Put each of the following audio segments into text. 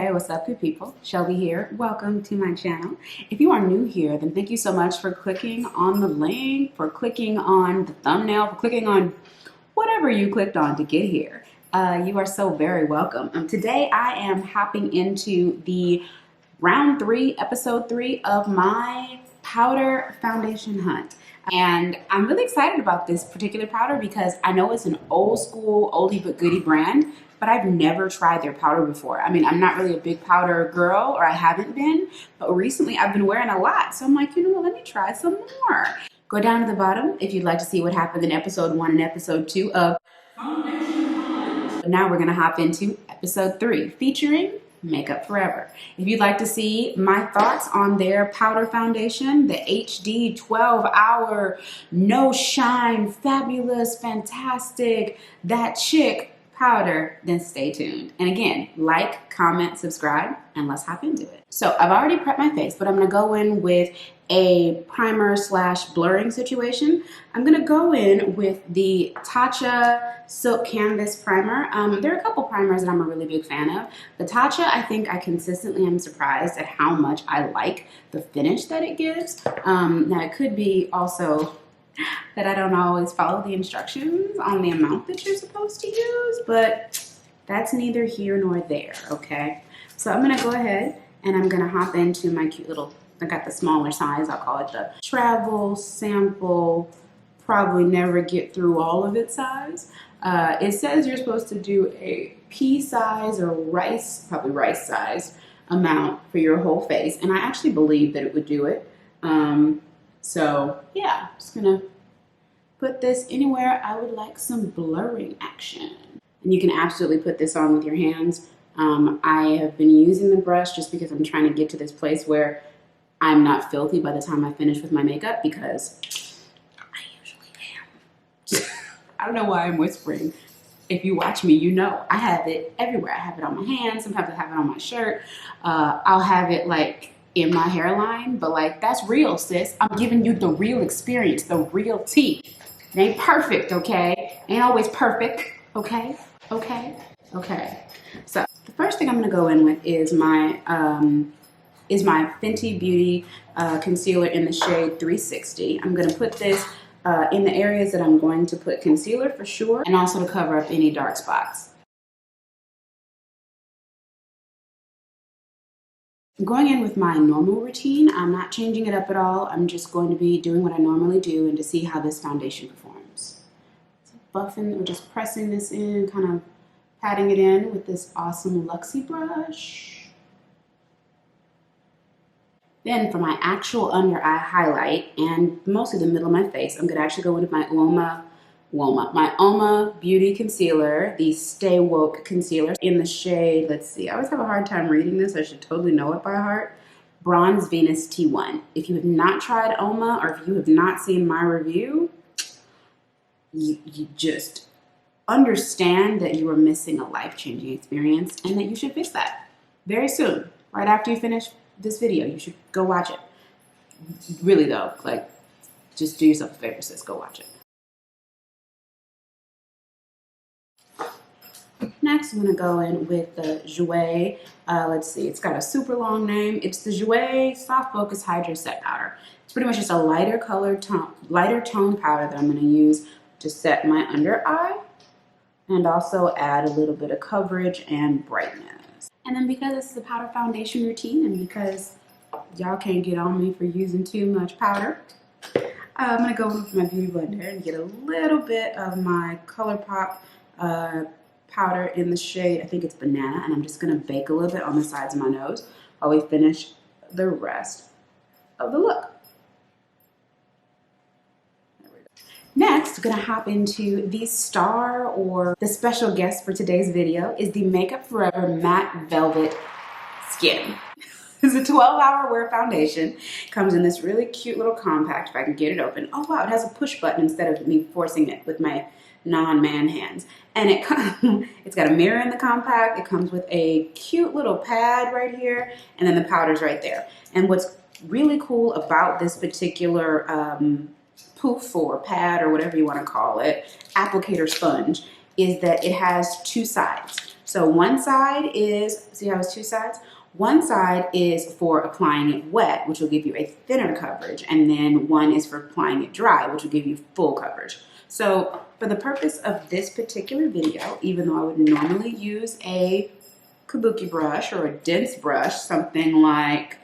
Hey, what's up, good people? Shelby here. Welcome to my channel. If you are new here, then thank you so much for clicking on the link, for clicking on the thumbnail, for clicking on whatever you clicked on to get here. You are so very welcome. Today I am hopping into the round 3, episode 3 of my powder foundation hunt. And I'm really excited about this particular powder because I know it's an old school, oldie but goodie brand, but I've never tried their powder before. I mean, I'm not really a big powder girl, or I haven't been, but recently I've been wearing a lot. So I'm like, you know what, let me try some more. Go down to the bottom if you'd like to see what happened in episode 1 and episode 2 of Foundation Hunt. Now we're gonna hop into episode 3, featuring Makeup Forever. If you'd like to see my thoughts on their powder foundation, the HD 12-hour, no shine, fabulous, fantastic, that chick powder, then stay tuned. And again, like, comment, subscribe, and let's hop into it. So I've already prepped my face, but I'm gonna go in with a primer slash blurring situation. I'm gonna go in with the Tatcha Silk Canvas Primer. There are a couple primers that I'm a really big fan of. The Tatcha, I think I consistently am surprised at how much I like the finish that it gives. Now it could be also that I don't always follow the instructions on the amount that you're supposed to use, but that's neither here nor there, okay? So I'm gonna go ahead and I'm gonna hop into my cute little, I got the smaller size, I'll call it the travel sample, probably never get through all of its size. It says you're supposed to do a pea size or rice, probably rice size amount for your whole face. And I actually believe that it would do it. So yeah, just gonna put this anywhere I would like some blurring action. And you can absolutely put this on with your hands. I have been using the brush just because I'm trying to get to this place where I'm not filthy by the time I finish with my makeup, because I usually am. I don't know why I'm whispering. If you watch me, you know I have it everywhere. I have it on my hands, sometimes I have it on my shirt. I'll have it like in my hairline, but like, that's real, sis. I'm giving you the real experience, the real tea. It ain't perfect, okay? Ain't always perfect, okay? Okay? Okay. So the first thing I'm gonna go in with is my Fenty Beauty concealer in the shade 360. I'm gonna put this in the areas that I'm going to put concealer for sure, and also to cover up any dark spots. Going in with my normal routine, I'm not changing it up at all. I'm just going to be doing what I normally do and to see how this foundation performs. So buffing, or just pressing this in, kind of patting it in with this awesome Luxie brush. Then for my actual under eye highlight, and mostly the middle of my face, I'm gonna actually go in with my Uoma Beauty Concealer, the Stay Woke Concealer in the shade, let's see, I always have a hard time reading this, I should totally know it by heart, Bronze Venus T1. If you have not tried Uoma, or if you have not seen my review, you just understand that you are missing a life-changing experience and that you should fix that very soon. Right after you finish this video, you should go watch it. Really though, like, just do yourself a favor, sis, go watch it. Next, I'm going to go in with the Jouer, let's see, it's got a super long name. It's the Jouer Soft Focus Hydro Set Powder. It's pretty much just a lighter tone powder that I'm going to use to set my under eye and also add a little bit of coverage and brightness. And then because this is a powder foundation routine and because y'all can't get on me for using too much powder, I'm going to go in with my Beauty Blender and get a little bit of my ColourPop powder in the shade, I think it's Banana, and I'm just gonna bake a little bit on the sides of my nose while we finish the rest of the look. There we go. Next, we're gonna hop into the star, or the special guest for today's video is the Makeup Forever Matte Velvet Skin. It's a 12-hour wear foundation. Comes in this really cute little compact, if I can get it open. Oh wow, it has a push button instead of me forcing it with my non-man hands. And it's got a mirror in the compact. It comes with a cute little pad right here, and then the powder's right there. And what's really cool about this particular poof or pad or whatever you want to call it, applicator sponge, is that it has two sides. So one side is, see how it's two sides? One side is for applying it wet, which will give you a thinner coverage, and then one is for applying it dry, which will give you full coverage. So for the purpose of this particular video, even though I would normally use a kabuki brush or a dense brush, something like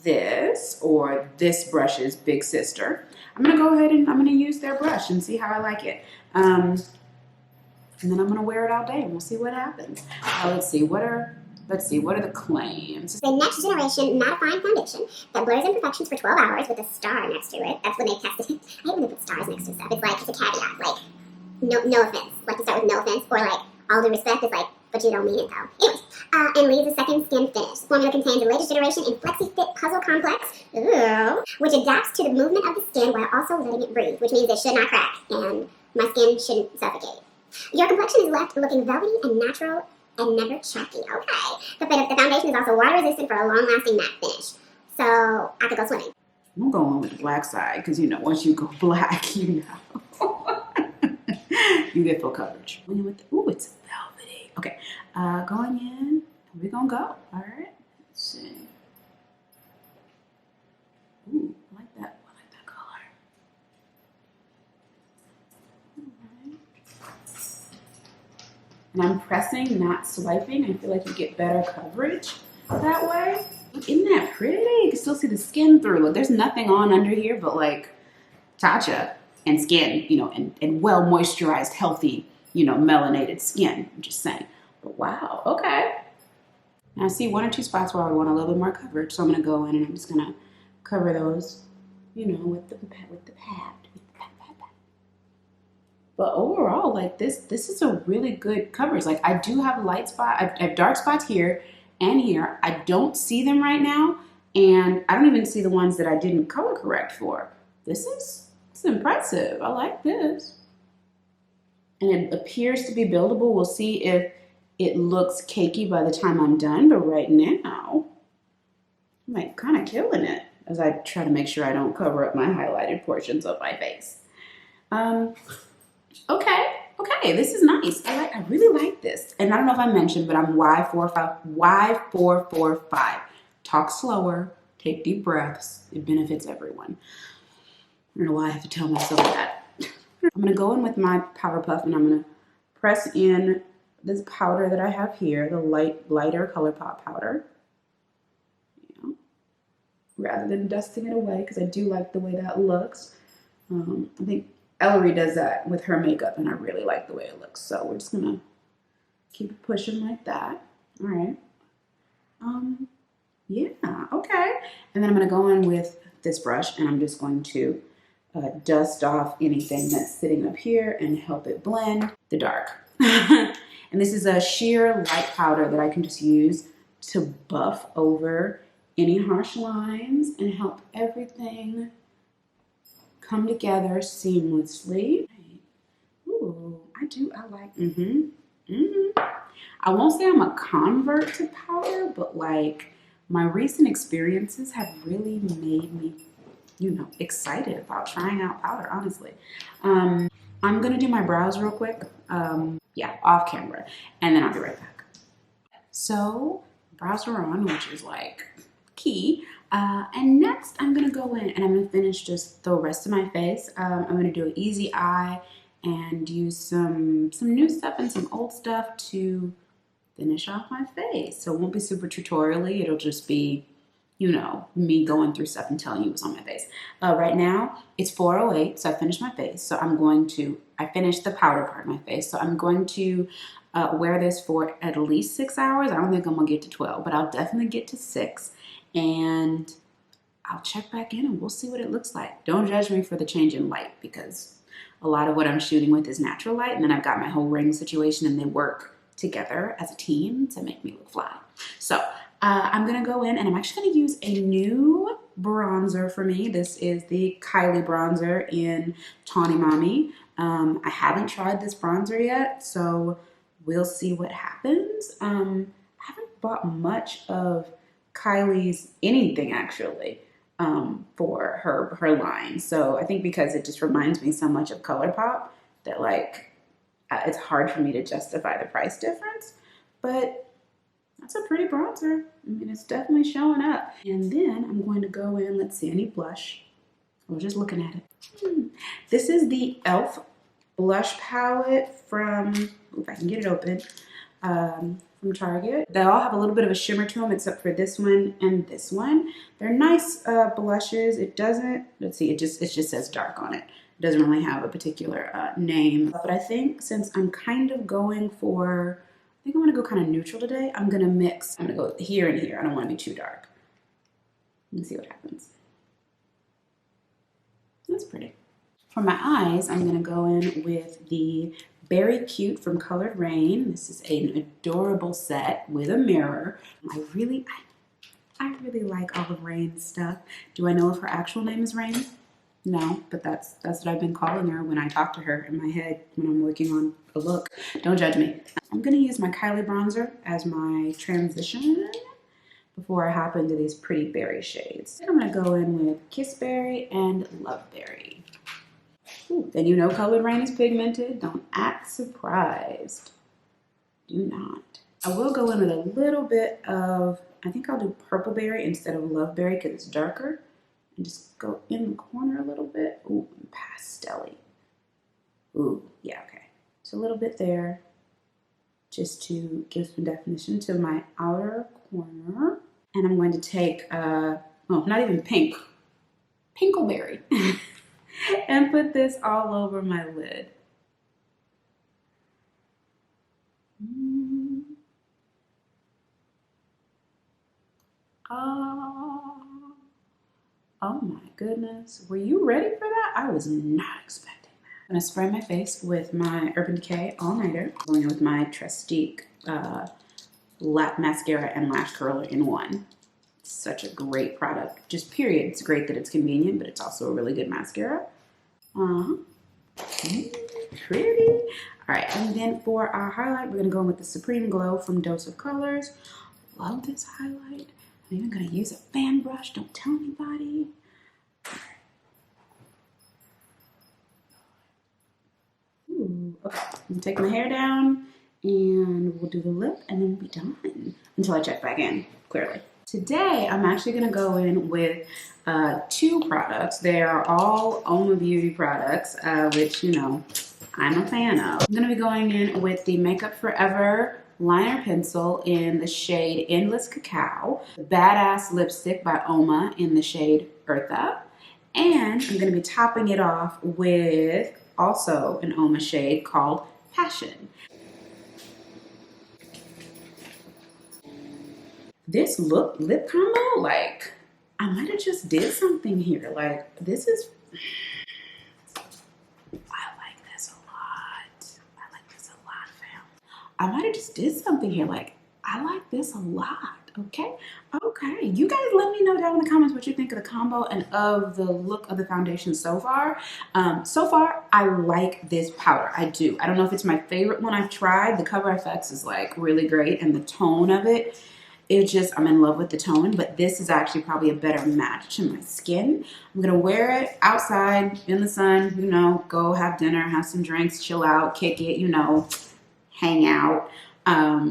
this, or this brush's big sister, I'm gonna go ahead and I'm gonna use their brush and see how I like it. And then I'm gonna wear it all day and we'll see what happens. Let's see, what are the claims? The next generation mattifying foundation that blurs imperfections for 12 hours with a star next to it. That's when they tested it. I hate when they put stars next to stuff. It's like, it's a caveat, like, no offense. Like to start with no offense, or like, all due respect is like, but you don't mean it though. Anyways, and leaves a second skin finish. The formula contains the latest iteration in Flexi Fit Puzzle Complex, which adapts to the movement of the skin while also letting it breathe, which means it should not crack, and my skin shouldn't suffocate. Your complexion is left looking velvety and natural and never chalky. Okay. The foundation is also water resistant for a long-lasting matte finish. So I could go swimming. I'm going with the black side because, you know, once you go black, you know, you get full coverage. Ooh, it's velvety. Okay, going in. We're gonna go. All right. Let's see. Ooh, I like that. I like that color. All right. And I'm pressing, not swiping. I feel like you get better coverage that way. Look, isn't that pretty? You can still see the skin through. Look, there's nothing on under here but like tatcha and skin, you know, and well moisturized, healthy, you know, melanated skin. I'm just saying. But wow, okay. Now I see one or two spots where I want a little bit more coverage, so I'm gonna go in and I'm just gonna cover those, you know, with the pad. But overall, like this is a really good coverage. Like I do have light spot, I have dark spots here and here. I don't see them right now, and I don't even see the ones that I didn't color correct for. It's impressive. I like this. And it appears to be buildable. We'll see if it looks cakey by the time I'm done, but right now, I'm like kind of killing it as I try to make sure I don't cover up my highlighted portions of my face. Okay, this is nice. I really like this. And I don't know if I mentioned, but I'm Y445. Talk slower, take deep breaths. It benefits everyone. I don't know why I have to tell myself that. I'm gonna go in with my powder puff and I'm gonna press in this powder that I have here, the lighter ColourPop powder. You know, rather than dusting it away, because I do like the way that looks. I think Ellery does that with her makeup, and I really like the way it looks. So we're just gonna keep it pushing like that. All right. Yeah, okay. And then I'm gonna go in with this brush, and I'm just going to dust off anything that's sitting up here and help it blend the dark. And this is a sheer light powder that I can just use to buff over any harsh lines and help everything come together seamlessly. Ooh, I like, I won't say I'm a convert to powder, but like my recent experiences have really made me, you know, excited about trying out powder, honestly. I'm gonna do my brows real quick. Yeah, off camera, and then I'll be right back. So brows are on, which is like key. And next I'm gonna go in and I'm gonna finish just the rest of my face. I'm gonna do an easy eye and use some new stuff and some old stuff to finish off my face. So it won't be super tutorial-y, it'll just be, you know, me going through stuff and telling you what's on my face. Right now it's 4:08, so I finished my face. So I finished the powder part of my face. So I'm going to wear this for at least 6 hours. I don't think I'm gonna get to 12, but I'll definitely get to 6. And I'll check back in and we'll see what it looks like. Don't judge me for the change in light, because a lot of what I'm shooting with is natural light, and then I've got my whole ring situation, and they work together as a team to make me look fly. So I'm gonna go in and I'm actually gonna use a new bronzer for me. This is the Kylie bronzer in Tawny Mami. I haven't tried this bronzer yet, so we'll see what happens. I haven't bought much of Kylie's anything actually for her line. So I think because it just reminds me so much of ColourPop that like it's hard for me to justify the price difference. but that's a pretty bronzer. I mean, it's definitely showing up. And then I'm going to go in, let's see, any blush. We're just looking at it. This is the e.l.f. blush palette from, if I can get it open, from Target. They all have a little bit of a shimmer to them except for this one and this one. They're nice blushes. It doesn't, let's see, it just says dark on it. It doesn't really have a particular name. But I think since I'm kind of going for, I think I'm gonna go kind of neutral today. I'm gonna mix, I'm gonna go here and here. I don't wanna be too dark. Let me see what happens. That's pretty. For my eyes, I'm gonna go in with the Berry Cute from Colored Rain. This is an adorable set with a mirror. I really like Olive Rain's stuff. Do I know if her actual name is Rain? No, but that's what I've been calling her when I talk to her in my head when I'm working on a look. Don't judge me. I'm gonna use my Kylie bronzer as my transition before I hop into these pretty berry shades. I'm gonna go in with Kiss Berry and Loveberry. Ooh, then you know Colored Rain is pigmented. Don't act surprised. Do not. I will go in with a little bit of, I think I'll do Purple Berry instead of Loveberry because it's darker. And just go in the corner a little bit. Ooh, pastel-y. Ooh, yeah, okay. So a little bit there just to give some definition to my outer corner. And I'm going to take, oh, not even pink, Pinkleberry, and put this all over my lid. Oh my goodness. Were you ready for that? I was not expecting that. I'm gonna spray my face with my Urban Decay All Nighter. Going in with my Trestique Lap Mascara and Lash Curler in one. It's such a great product. Just period. It's great that it's convenient, but it's also a really good mascara. Pretty. All right, and then for our highlight, we're gonna go in with the Supreme Glow from Dose of Colors. Love this highlight. I'm even gonna use a fan brush. Don't tell anybody. Ooh, okay, I'm gonna take my hair down and we'll do the lip and then we'll be done until I check back in, clearly. Today, I'm actually gonna go in with two products. They are all Uoma Beauty products, which, you know, I'm a fan of. I'm gonna be going in with the Makeup Forever liner pencil in the shade Endless Cacao, the Badass lipstick by Uoma in the shade Eartha, and I'm going to be topping it off with also an Uoma shade called Passion. This lip combo, like, I might have just did something here. Like, this is, I might have just did something here. Like, I like this a lot, okay? Okay, you guys let me know down in the comments what you think of the combo and of the look of the foundation so far. So far, I like this powder, I do. I don't know if it's my favorite one I've tried. The Cover FX is like really great and the tone of it, it's just, I'm in love with the tone, but this is actually probably a better match to my skin. I'm gonna wear it outside in the sun, you know, go have dinner, have some drinks, chill out, kick it, you know, hang out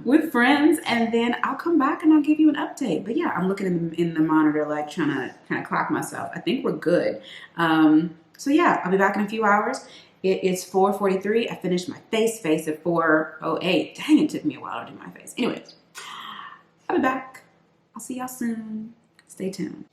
with friends, and then I'll come back and I'll give you an update. But yeah, I'm looking in the monitor like trying to kind of clock myself. I think we're good. So yeah, I'll be back in a few hours. It is 4:43. I finished my face at 4:08. Dang, it took me a while to do my face. Anyways, I'll be back. I'll see y'all soon. Stay tuned.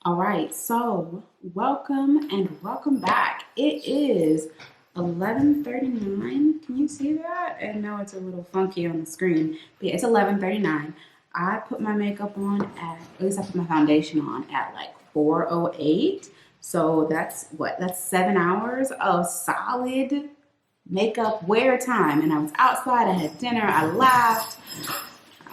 All right, so welcome and welcome back. It is 11:39. Can you see that? And no, it's a little funky on the screen. But yeah, it's 11:39. I put my makeup on at least I put my foundation on at like 4:08. So that's what? That's 7 hours of solid makeup wear time. And I was outside, I had dinner, I laughed,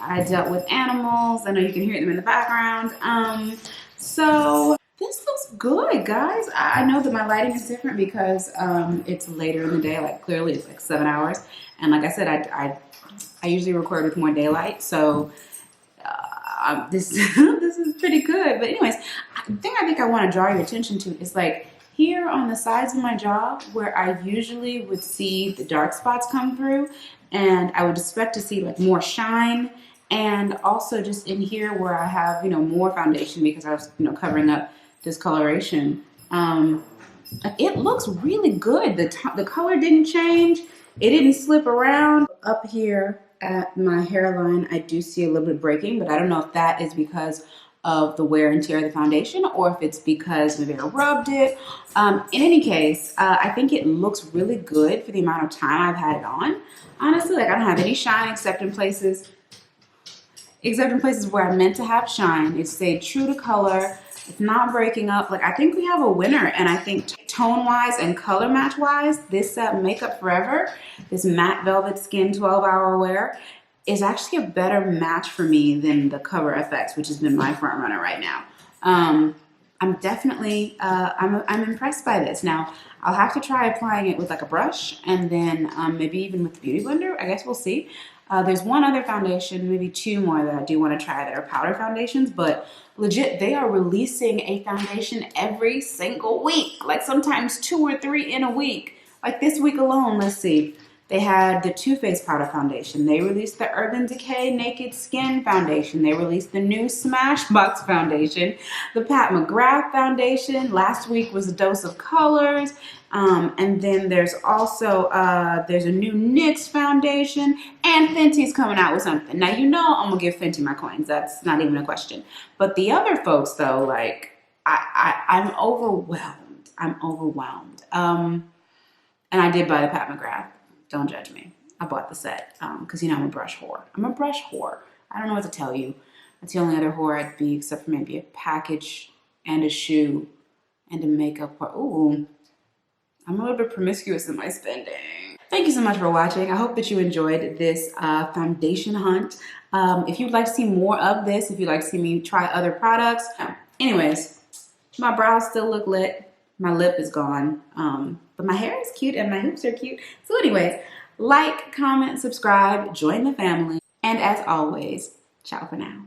I dealt with animals. I know you can hear them in the background. So this looks good, guys. I know that my lighting is different because it's later in the day. Like clearly it's like 7 hours. And like I said, I usually record with more daylight. So this this is pretty good. But anyways, the thing I think I want to draw your attention to is like here on the sides of my jaw where I usually would see the dark spots come through, and I would expect to see like more shine, and also just in here where I have, you know, more foundation because I was, you know, covering up discoloration. It looks really good. The color didn't change. It didn't slip around. Up here at my hairline, I do see a little bit of breaking, but I don't know if that is because of the wear and tear of the foundation or if it's because maybe I rubbed it. In any case, I think it looks really good for the amount of time I've had it on. Honestly, like I don't have any shine except in places where I meant to have shine. It stayed true to color. It's not breaking up. Like I think we have a winner, and I think tone-wise and color match-wise, this Makeup Forever, this matte velvet skin 12-hour wear, is actually a better match for me than the Cover FX, which has been my front runner right now. I'm definitely I'm impressed by this. Now I'll have to try applying it with like a brush, and then maybe even with the Beauty Blender. I guess we'll see. There's one other foundation, maybe two more that I do want to try that are powder foundations, but legit, they are releasing a foundation every single week, like sometimes 2 or 3 in a week. Like this week alone, let's see. They had the Too Faced powder foundation. They released the Urban Decay Naked Skin foundation. They released the new Smashbox foundation, the Pat McGrath foundation. Last week was a Dose of Colors. And then there's also, there's a new NYX foundation, and Fenty's coming out with something. Now, you know I'm going to give Fenty my coins. That's not even a question. But the other folks, though, like, I'm overwhelmed. I'm overwhelmed. And I did buy the Pat McGrath. Don't judge me. I bought the set because, you know, I'm a brush whore. I'm a brush whore. I don't know what to tell you. That's the only other whore I'd be, except for maybe a package and a shoe and a makeup. Ooh, I'm a little bit promiscuous in my spending. Thank you so much for watching. I hope that you enjoyed this foundation hunt. If you'd like to see more of this, if you'd like to see me try other products. Anyways, my brows still look lit. My lip is gone. But my hair is cute and my hoops are cute. So anyways, like, comment, subscribe, join the family. And as always, ciao for now.